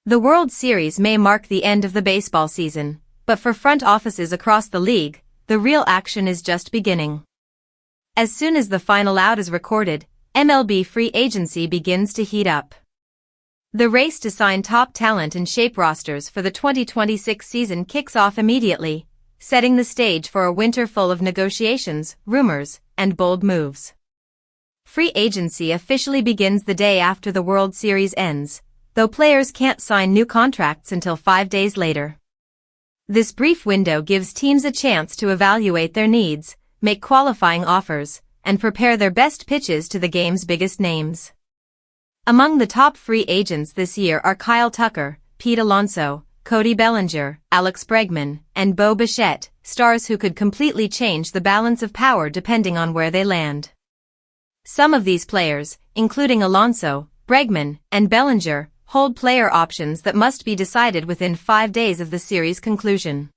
The World Series may mark the end of the baseball season, but for front offices across the league, the real action is just beginning. As soon as the final out is recorded, MLB free agency begins to heat up. The race to sign top talent and shape rosters for the 2026 season kicks off immediately, setting the stage for a winter full of negotiations, rumors, and bold moves. Free agency officially begins the day after the World Series ends, though players can't sign new contracts until 5 days later. This brief window gives teams a chance to evaluate their needs, make qualifying offers, and prepare their best pitches to the game's biggest names. Among the top free agents this year are Kyle Tucker, Pete Alonso, Cody Bellinger, Alex Bregman, and Bo Bichette, stars who could completely change the balance of power depending on where they land. Some of these players, including Alonso, Bregman, and Bellinger, hold player options that must be decided within 5 days of the series conclusion.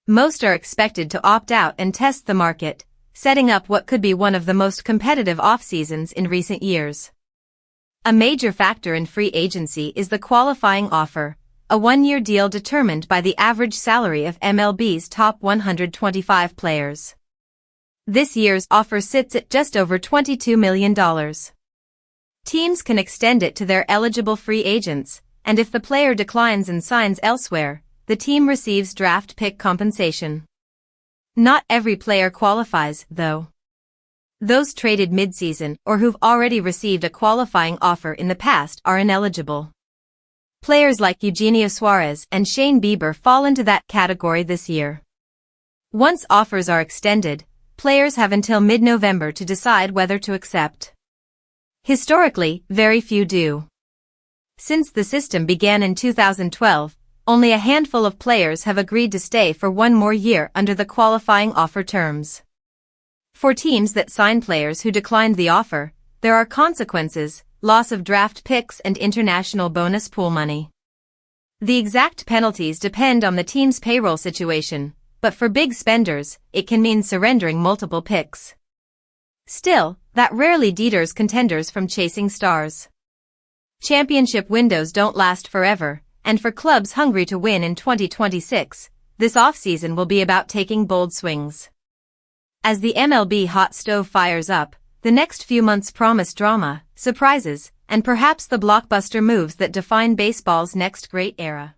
Most are expected to opt out and test the market, setting up what could be one of the most competitive off-seasons in recent years. A major factor in free agency is the qualifying offer, a one-year deal determined by the average salary of MLB's top 125 players. This year's offer sits at just over $22 million. Teams can extend it to their eligible free agents, and if the player declines and signs elsewhere, the team receives draft pick compensation. Not every player qualifies, though. Those traded mid-season or who've already received a qualifying offer in the past are ineligible. Players like Eugenio Suarez and Shane Bieber fall into that category this year. Once offers are extended, players have until mid-November to decide whether to accept. Historically, very few do. Since the system began in 2012, only a handful of players have agreed to stay for one more year under the qualifying offer terms. For teams that sign players who declined the offer, there are consequences, loss of draft picks and international bonus pool money. The exact penalties depend on the team's payroll situation, but for big spenders, it can mean surrendering multiple picks. Still, that rarely deters contenders from chasing stars. Championship windows don't last forever, and for clubs hungry to win in 2026, this offseason will be about taking bold swings. As the MLB hot stove fires up, the next few months promise drama, surprises, and perhaps the blockbuster moves that define baseball's next great era.